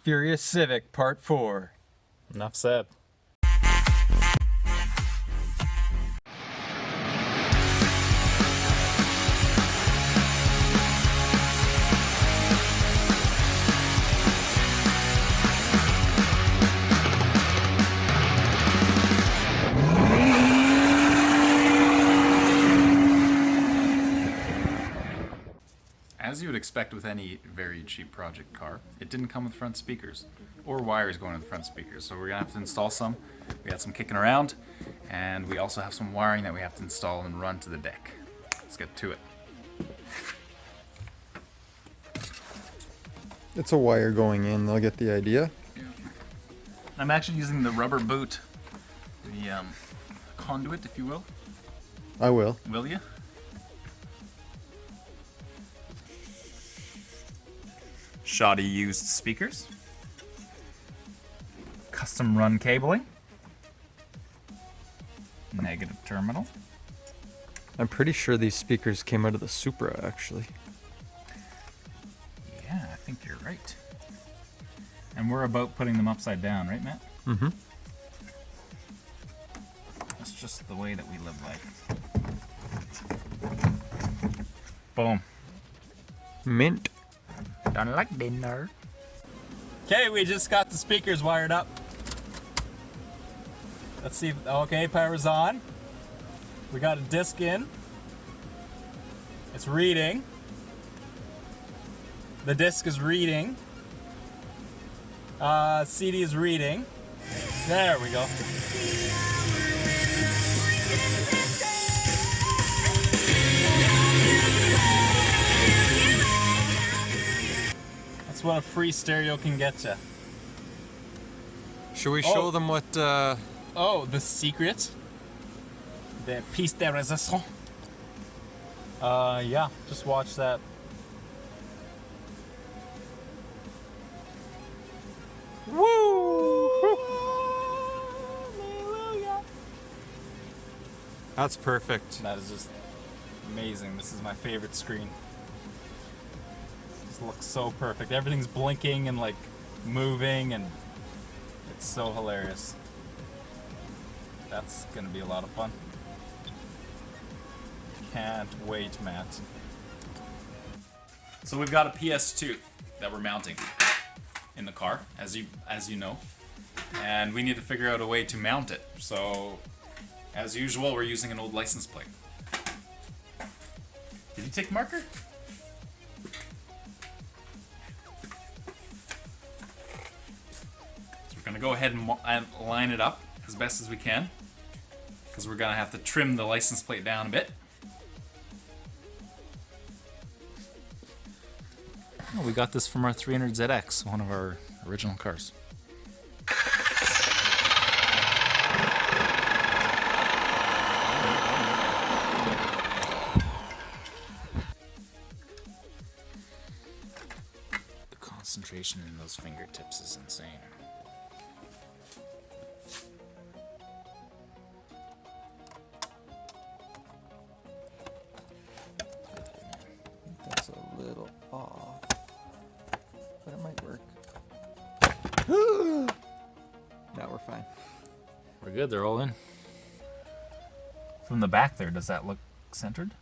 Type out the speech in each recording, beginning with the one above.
Furious Civic Part 4. Enough said. As you would expect with any very cheap project car, it didn't come with front speakers or wires going to the front speakers, so we're gonna have to install some. We got some kicking around, and we also have some wiring that we have to install and run to the deck. Let's get to it. It's a wire going in, they'll get the idea. I'm actually using the rubber boot, the conduit, if you will. I will. Will you? Shoddy used speakers. Custom run cabling. Negative terminal. I'm pretty sure these speakers came out of the Supra, actually. Yeah, I think you're right. And we're about putting them upside down, right, Matt? Mm-hmm. That's just the way that we live life. Boom. Mint. Don't like dinner. Okay, we just got the speakers wired up. Let's see. Okay, power's on. We got a disc in. It's reading. The disc is reading. CD is reading. There we go. That's what a free stereo can get you. Should we show them what, Oh, the secret. The piece de resistance. Yeah, just watch that. Woo! That's perfect. That is just amazing. This is my favorite screen. This looks so perfect. Everything's blinking and like moving, and it's so hilarious. That's gonna be a lot of fun. Can't wait, Matt. So we've got a PS2 that we're mounting in the car, as you know, and we need to figure out a way to mount it. So, as usual, we're using an old license plate. Did you take the marker? So we're gonna go ahead and line it up as best as we can, because we're gonna have to trim the license plate down a bit. Oh, we got this from our 300ZX, one of our original cars. The concentration in those fingertips is insane. That's a little off, but it might work. Now we're fine. We're good, they're all in. From the back there, does that look centered?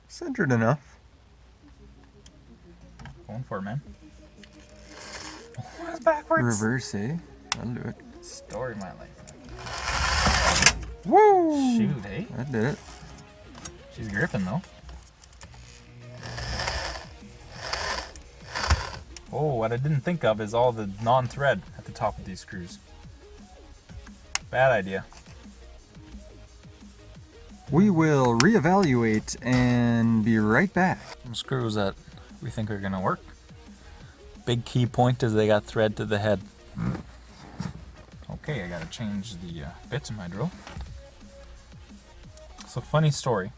Centered enough. Going for it, man. Oh, it's backwards. Reverse, eh? I'll do it. Story of my life. Woo! Shoot, eh? That did it. She's gripping though. Oh, what I didn't think of is all the non-thread at the top of these screws. Bad idea. We will reevaluate and be right back. Some screws that we think are gonna work. Big key point is they got thread to the head. Okay, I gotta change the bits in my drill. So funny story.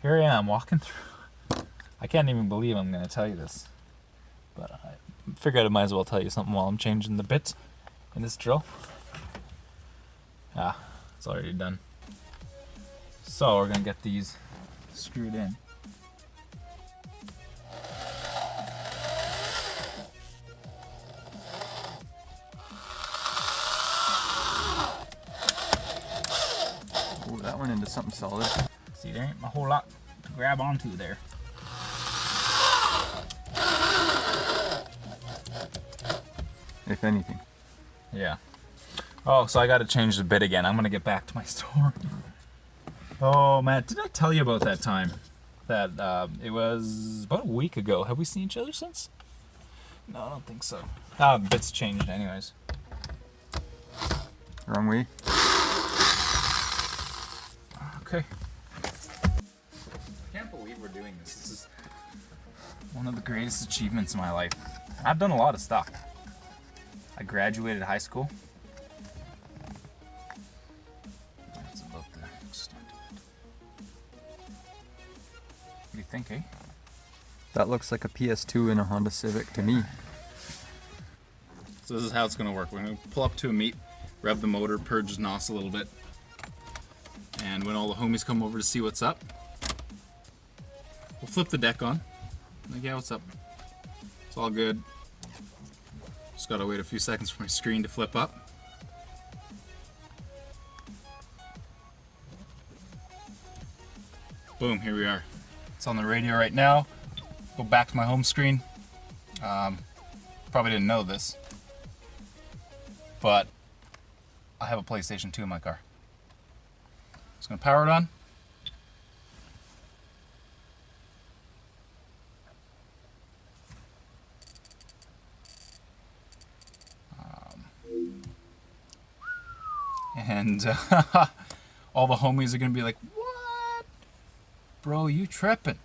Here I am walking through. I can't even believe I'm gonna tell you this, but I figured I might as well tell you something while I'm changing the bits in this drill. Ah, it's already done. So we're gonna get these screwed in. one into something solid. See, there ain't a whole lot to grab onto there. If anything. Yeah. Oh, so I got to change the bit again. I'm gonna get back to my story. Oh, Matt, did I tell you about that time? That it was about a week ago. Have we seen each other since? No, I don't think so. Bits changed anyways. Wrong way. Okay. I can't believe we're doing this. This is one of the greatest achievements in my life. I've done a lot of stuff. I graduated high school. That's about the extent of it. What do you think, eh? That looks like a PS2 in a Honda Civic to me. So this is how it's going to work. We're going to pull up to a meet, rev the motor, purge the NOS a little bit. And when all the homies come over to see what's up, we'll flip the deck on. Like, yeah, what's up? It's all good. Just gotta wait a few seconds for my screen to flip up. Boom, here we are. It's on the radio right now. Go back to my home screen. Probably didn't know this, but I have a PlayStation 2 in my car. Just gonna power it on. And all the homies are gonna be like, "What, bro? You tripping?"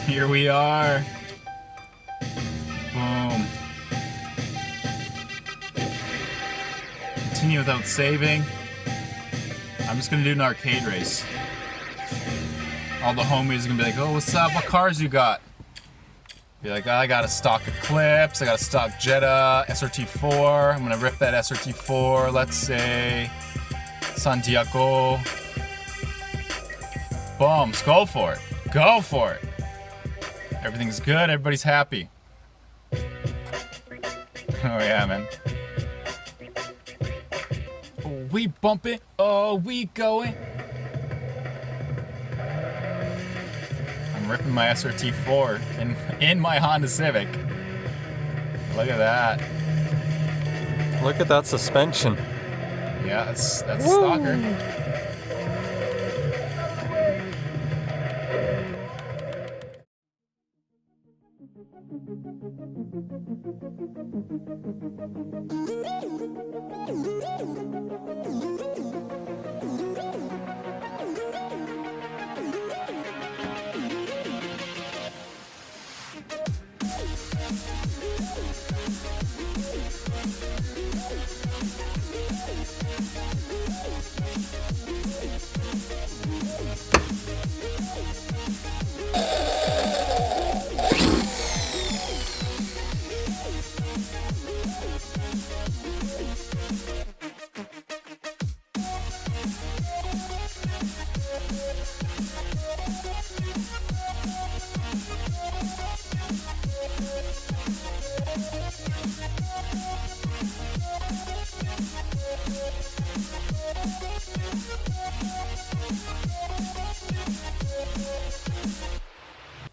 Here we are. Boom. Continue without saving. I'm just gonna do an arcade race. All the homies are gonna be like, "Oh, what's up? What cars you got?" Be like, I got a stock Eclipse, I got a stock Jetta, SRT4. I'm gonna rip that SRT4. Let's say Santiago. Boom, go for it. Go for it. Everything's good, everybody's happy. Oh yeah, man. Oh, we bumping, oh, we going. I'm ripping my SRT4 in my Honda Civic. Look at that. Look at that suspension. Yeah, that's a stalker.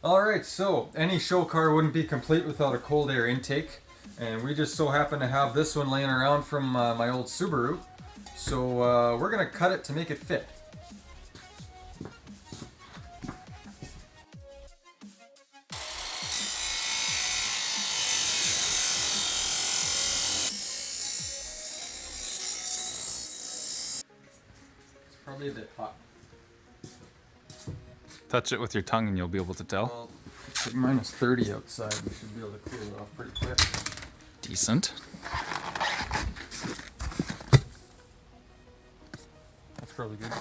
Alright, so any show car wouldn't be complete without a cold air intake. And we just so happen to have this one laying around from my old Subaru. So we're going to cut it to make it fit. It's probably a bit hot. Touch it with your tongue and you'll be able to tell. Well, it's like minus 30 outside. We should be able to cool it off pretty quick. Decent. That's probably good.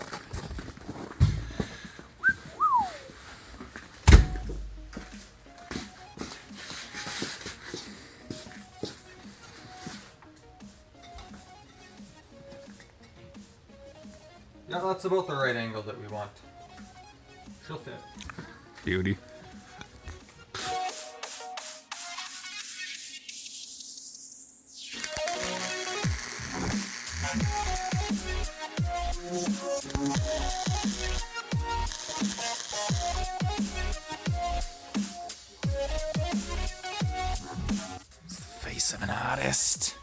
Yeah, that's about the right angle that we want. She'll fit. Beauty. It's the face of an artist.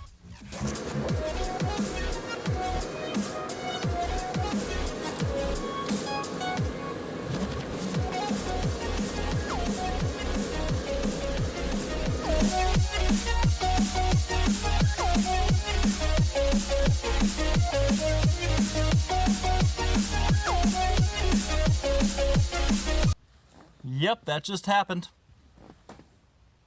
Yep, that just happened.